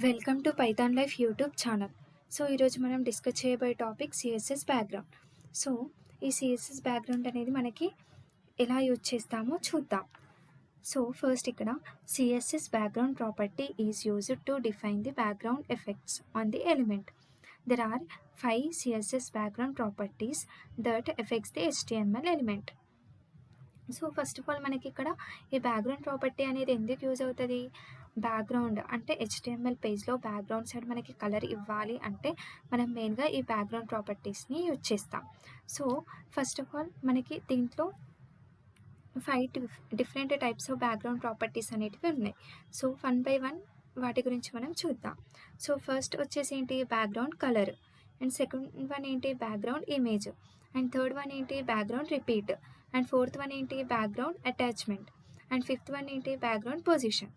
Welcome to PythonLife YouTube channel. So ఈరోజు మనం discuss చేయబోయే టాపిక్ సిఎస్ఎస్ బ్యాక్గ్రౌండ్. సో ఈ సిఎస్ఎస్ బ్యాక్గ్రౌండ్ అనేది మనకి ఎలా యూజ్ చేస్తామో చూద్దాం. సో ఫస్ట్ ఇక్కడ CSS background property is used to define the background effects on the element. There are 5 CSS background properties that affects the HTML element. So first of all మనకి ఇక్కడ ఈ background property అనేది ఎందుకు use అవుతుంది? Background అంటే HTML పేజ్లో background side మనకి colour ఇవ్వాలి అంటే మనం మెయిన్గా ఈ బ్యాక్గ్రౌండ్ ప్రాపర్టీస్ని యూజ్ చేస్తాం. సో ఫస్ట్ ఆఫ్ ఆల్ మనకి దీంట్లో 5 different types of background properties అనేటివి ఉన్నాయి. సో 1 by 1 వాటి గురించి మనం చూద్దాం. సో ఫస్ట్ వచ్చేసి ఏంటి? Background colour. And second one ఏంటి? Background image. And third one ఏంటి? Background repeat. And fourth one ఏంటి? Background attachment. And fifth one ఏంటి? Background position.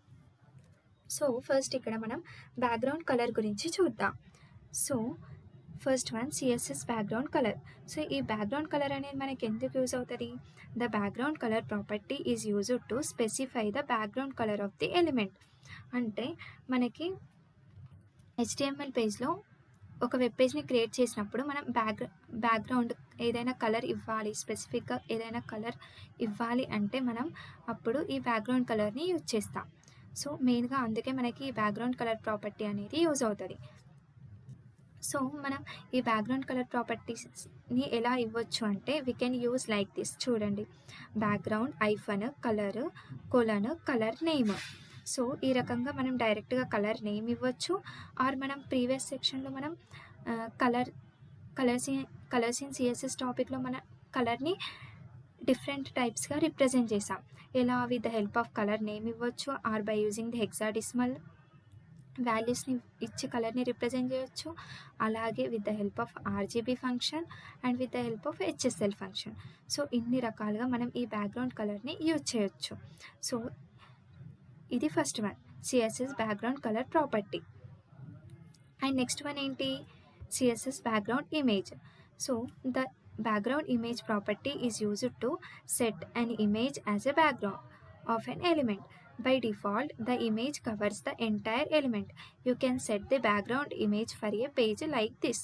సో ఫస్ట్ ఇక్కడ మనం బ్యాక్గ్రౌండ్ కలర్ గురించి చూద్దాం. So first one CSS background colour. So ఈ background colour అనేది మనకి ఎందుకు యూజ్ అవుతుంది? The background colour property is used to specify the background colour of the element. అంటే మనకి HTML పేజ్లో ఒక వెబ్ పేజ్ని క్రియేట్ చేసినప్పుడు మనం బ్యాక్గ్రౌండ్ ఏదైనా కలర్ ఇవ్వాలి, స్పెసిఫిక్గా ఏదైనా కలర్ ఇవ్వాలి అంటే మనం అప్పుడు ఈ బ్యాక్గ్రౌండ్ కలర్ని యూజ్ చేస్తాం. సో మెయిన్గా అందుకే మనకి ఈ బ్యాక్గ్రౌండ్ కలర్ ప్రాపర్టీ అనేది యూజ్ అవుతుంది. సో మనం ఈ బ్యాక్గ్రౌండ్ కలర్ ప్రాపర్టీస్ని ఎలా ఇవ్వచ్చు అంటే we can use like this. చూడండి, బ్యాక్గ్రౌండ్ ఐఫన్ కలర్ కొలన్ కలర్ నేమ్. సో ఈ రకంగా మనం డైరెక్ట్గా కలర్ నేమ్ ఇవ్వచ్చు. ఆర్ మనం ప్రీవియస్ సెక్షన్లో మనం కలర్స్ ఇన్ సిఎస్ఎస్ టాపిక్లో మన కలర్ని డిఫరెంట్ టైప్స్గా రిప్రజెంట్ చేసాం. ఎలా? With the help of colour name ఇవ్వచ్చు, or by using the hexadecimal వాల్యూస్ని ఇచ్చి కలర్ని రిప్రజెంట్ చేయొచ్చు. అలాగే with the help of RGB function and with the help of HSL function. So ఇన్ని రకాలుగా మనం ఈ బ్యాక్గ్రౌండ్ కలర్ని యూజ్ చేయొచ్చు. సో ఇది first one, CSS background colour property. And next one ఏంటి? CSS background image. So the background image property is used to set an image as a background of an element. By default, the image covers the entire element. You can set the background image for a page like this.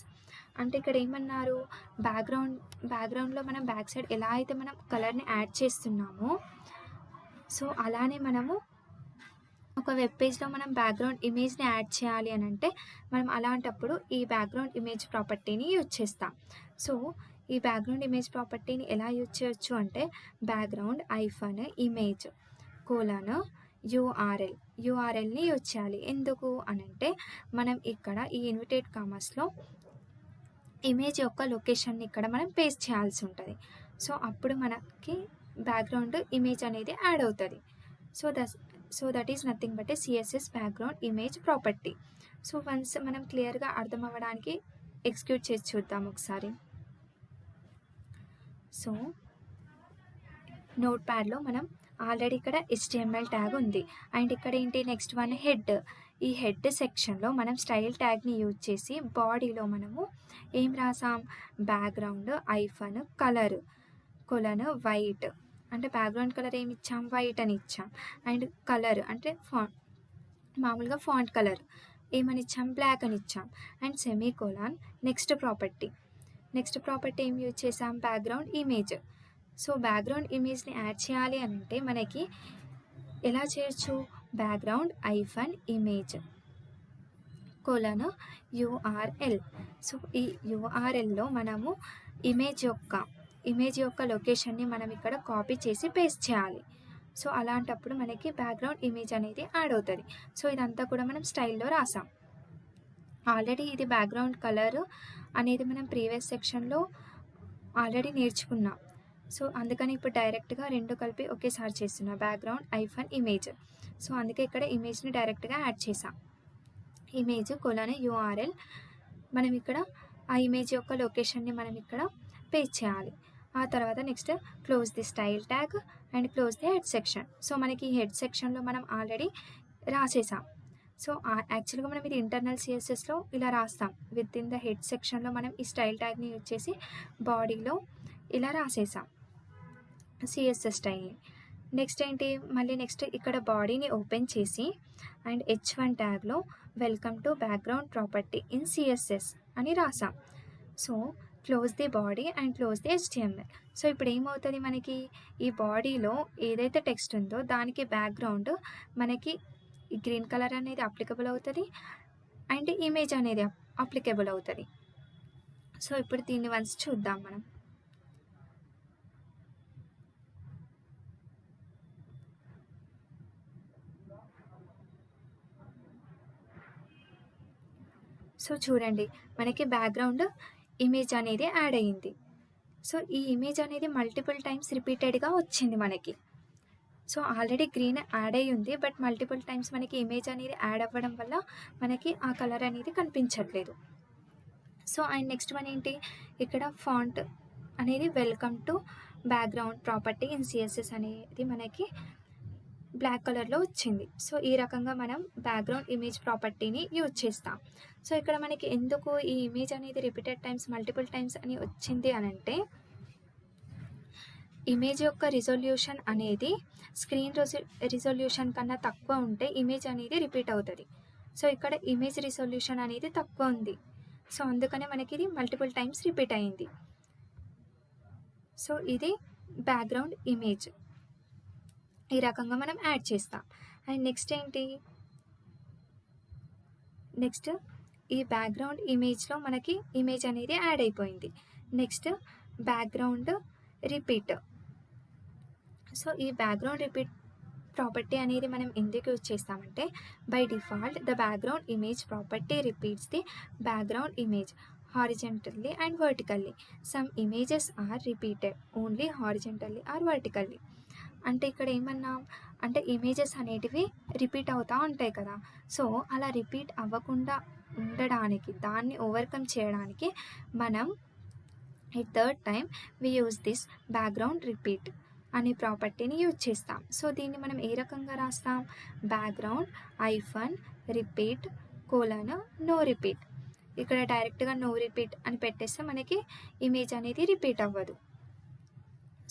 అంటే ఇక్కడ ఏమన్నారు? బ్యాక్గ్రౌండ్లో మనం back side ఎలా అయితే మనం కలర్ని add చేస్తున్నామో సో అలానే మనము ఒక వెబ్ పేజ్లో మనం బ్యాక్గ్రౌండ్ ఇమేజ్ని యాడ్ చేయాలి అని అంటే మనం అలాంటప్పుడు ఈ బ్యాక్గ్రౌండ్ ఇమేజ్ ప్రాపర్టీని యూజ్ చేస్తాం. సో ఈ బ్యాక్గ్రౌండ్ ఇమేజ్ ప్రాపర్టీని ఎలా యూజ్ చేయొచ్చు అంటే బ్యాక్గ్రౌండ్ ఐఫన్ ఇమేజ్ కోలన్ యూఆర్ఎల్ని యూజ్ చేయాలి. ఎందుకు అనంటే మనం ఇక్కడ ఈ ఇన్విటెడ్ కామర్స్లో ఇమేజ్ యొక్క లొకేషన్ని ఇక్కడ మనం పేస్ట్ చేయాల్సి ఉంటుంది. సో అప్పుడు మనకి బ్యాక్గ్రౌండ్ ఇమేజ్ అనేది యాడ్ అవుతుంది. So that is nothing but A CSS background image property. So once మనం క్లియర్గా అర్థం అవ్వడానికి ఎగ్జిక్యూట్ చేసి చూద్దాం ఒకసారి. సో నోట్ ప్యాడ్లో మనం ఆల్రెడీ ఇక్కడ HTML ట్యాగ్ ఉంది. అండ్ ఇక్కడ ఏంటి? Next one head. ఈ హెడ్ సెక్షన్లో మనం స్టైల్ ట్యాగ్ని యూజ్ చేసి బాడీలో మనము ఏం రాసాం? బ్యాక్గ్రౌండ్ ఐఫన్ కలర్ కొలన్ వైట్. అంటే బ్యాక్గ్రౌండ్ కలర్ ఏమి ఇచ్చాం? వైట్ అని ఇచ్చాం. అండ్ కలర్ అంటే మామూలుగా ఫాంట్ కలర్ ఏమని ఇచ్చాం? బ్లాక్ అని ఇచ్చాం. అండ్ సెమీకోలాన్. నెక్స్ట్ ప్రాపర్టీ ఏం యూజ్ చేసాం? Background image. సో బ్యాక్గ్రౌండ్ ఇమేజ్ని యాడ్ చేయాలి అంటే మనకి ఎలా చేయొచ్చు? Background hyphen image colon URL. So ఈ URLలో మనము ఇమేజ్ యొక్క లొకేషన్ని మనం ఇక్కడ కాపీ చేసి పేస్ట్ చేయాలి. సో అలాంటప్పుడు మనకి బ్యాక్గ్రౌండ్ ఇమేజ్ అనేది యాడ్ అవుతుంది. సో ఇదంతా కూడా మనం స్టైల్లో రాసాం. ఆల్రెడీ ఇది బ్యాక్గ్రౌండ్ కలర్ అనేది మనం ప్రీవియస్ సెక్షన్లో ఆల్రెడీ నేర్చుకున్నాం. సో అందుకని ఇప్పుడు డైరెక్ట్గా రెండు కలిపి ఒకేసారి చేస్తున్నా, బ్యాక్గ్రౌండ్ ఐఫన్ ఇమేజ్. సో అందుకే ఇక్కడ ఇమేజ్ని డైరెక్ట్గా యాడ్ చేసాం. ఇమేజ్ కొలన్ URL. మనం ఇక్కడ ఆ ఇమేజ్ యొక్క లొకేషన్ని మనం ఇక్కడ పేస్ట్ చేయాలి. ఆ తర్వాత next close the style tag and close the head section. So మనకి ఈ హెడ్ సెక్షన్లో మనం ఆల్రెడీ రాసేసాం. సో యాక్చువల్గా మనం ఇది ఇంటర్నల్ సిఎస్ఎస్లో ఇలా రాస్తాం. విత్ ఇన్ ద హెడ్ సెక్షన్లో మనం ఈ స్టైల్ ట్యాగ్ని యూజ్ చేసి బాడీలో ఇలా రాసేసాం సిఎస్ఎస్ స్టైల్ని. నెక్స్ట్ ఏంటి, మళ్ళీ నెక్స్ట్ ఇక్కడ బాడీని ఓపెన్ చేసి అండ్ h1 ట్యాగ్లో welcome to background property in CSS అని రాసాం. So close the body and close the HTML. So ఇప్పుడు ఏమవుతుంది, మనకి ఈ బాడీలో ఏదైతే టెక్స్ట్ ఉందో దానికి బ్యాక్గ్రౌండ్ మనకి ఈ గ్రీన్ కలర్ అనేది అప్లికబుల్ అవుతుంది అండ్ ఇమేజ్ అనేది అప్లికబుల్ అవుతుంది. సో ఇప్పుడు దీన్ని వన్స్ చూద్దాం మనం. సో చూడండి, మనకి బ్యాక్గ్రౌండ్ ఇమేజ్ అనేది యాడ్ అయ్యింది. సో ఈ ఇమేజ్ అనేది మల్టిపుల్ టైమ్స్ రిపీటెడ్గా వచ్చింది మనకి. సో ఆల్రెడీ గ్రీన్ యాడ్ అయ్యి ఉంది, బట్ మల్టిపుల్ టైమ్స్ మనకి ఇమేజ్ అనేది యాడ్ అవ్వడం వల్ల మనకి ఆ కలర్ అనేది కనిపించట్లేదు. సో అండ్ నెక్స్ట్ వన్ ఏంటి, ఇక్కడ ఫాంట్ అనేది welcome to background property in CSS అనేది మనకి బ్లాక్ కలర్లో వచ్చింది. సో ఈ రకంగా మనం బ్యాక్గ్రౌండ్ ఇమేజ్ ప్రాపర్టీని యూజ్ చేస్తాం. సో ఇక్కడ మనకి ఎందుకు ఈ ఇమేజ్ అనేది రిపీటెడ్ టైమ్స్ మల్టిపుల్ టైమ్స్ అని వచ్చింది అని అంటే, ఇమేజ్ యొక్క రిజల్యూషన్ అనేది స్క్రీన్ రిజల్యూషన్ కన్నా తక్కువ ఉంటే ఇమేజ్ అనేది రిపీట్ అవుతుంది. సో ఇక్కడ ఇమేజ్ రిజల్యూషన్ అనేది తక్కువ ఉంది, సో అందుకనే మనకి ఇది మల్టిపుల్ టైమ్స్ రిపీట్ అయింది. సో ఇది బ్యాక్గ్రౌండ్ ఇమేజ్, ఈ రకంగా మనం యాడ్ చేస్తాం. అండ్ నెక్స్ట్ ఏంటి, నెక్స్ట్ ఈ బ్యాక్గ్రౌండ్ ఇమేజ్లో మనకి ఇమేజ్ అనేది యాడ్ అయిపోయింది. Next background repeat. సో ఈ బ్యాక్గ్రౌండ్ రిపీట్ ప్రాపర్టీ అనేది మనం ఎందుకు యూజ్ చేస్తామంటే, by default the background image property repeats the background image horizontally and vertically. Some images are repeated only horizontally or vertically. అంటే ఇక్కడ ఏమన్నాం అంటే, ఇమేజెస్ అనేటివి రిపీట్ అవుతూ ఉంటాయి కదా. సో అలా రిపీట్ అవ్వకుండా ఉండడానికి, దాన్ని ఓవర్కమ్ చేయడానికి మనం ఈ third time we use this background repeat అనే ప్రాపర్టీని యూజ్ చేస్తాం. సో దీన్ని మనం ఏ రకంగా రాస్తాం, background hyphen repeat colon no repeat. ఇక్కడ డైరెక్ట్గా నో రిపీట్ అని పెట్టేస్తే మనకి ఇమేజ్ అనేది రిపీట్ అవ్వదు.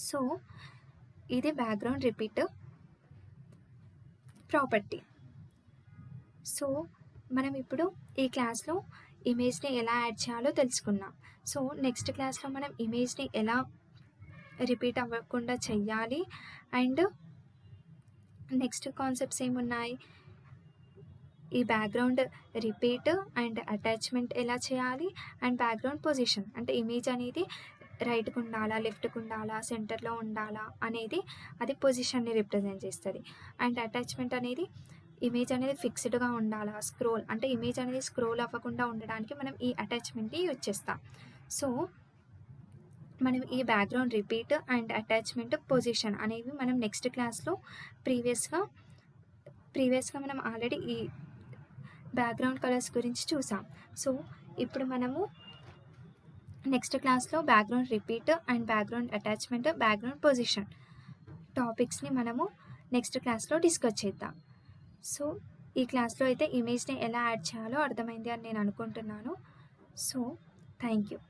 సో ఇది బ్యాక్గ్రౌండ్ రిపీట్ ప్రాపర్టీ. సో మనం ఇప్పుడు ఈ క్లాస్లో ఇమేజ్ని ఎలా యాడ్ చేయాలో తెలుసుకున్నాం. సో నెక్స్ట్ క్లాస్లో మనం ఇమేజ్ని ఎలా రిపీట్ అవ్వకుండా చెయ్యాలి అండ్ నెక్స్ట్ కాన్సెప్ట్స్ ఏమున్నాయి, ఈ బ్యాక్గ్రౌండ్ రిపీట్ అండ్ అటాచ్మెంట్ ఎలా చేయాలి అండ్ బ్యాక్గ్రౌండ్ పొజిషన్, అంటే ఇమేజ్ అనేది రైట్కి ఉండాలా లెఫ్ట్కి ఉండాలా సెంటర్లో ఉండాలా అనేది అది పొజిషన్ని రిప్రజెంట్ చేస్తుంది. అండ్ అటాచ్మెంట్ అనేది ఇమేజ్ అనేది ఫిక్స్డ్గా ఉండాలా, స్క్రోల్ అంటే ఇమేజ్ అనేది స్క్రోల్ అవ్వకుండా ఉండడానికి మనం ఈ అటాచ్మెంట్ని యూజ్ చేస్తాం. సో మనం ఈ background repeat and attachment position అనేవి మనం నెక్స్ట్ క్లాస్లో ప్రీవియస్గా మనం ఆల్రెడీ ఈ బ్యాక్గ్రౌండ్ కలర్స్ గురించి చూసాం. సో ఇప్పుడు మనము నెక్స్ట్ క్లాస్లో background repeat and background attachment background position టాపిక్స్ని మనము నెక్స్ట్ క్లాస్లో డిస్కస్ చేద్దాం. సో ఈ క్లాస్లో అయితే ఇమేజ్ని ఎలా యాడ్ చేయాలో అర్థమైంది అని నేను అనుకుంటున్నాను. So thank you.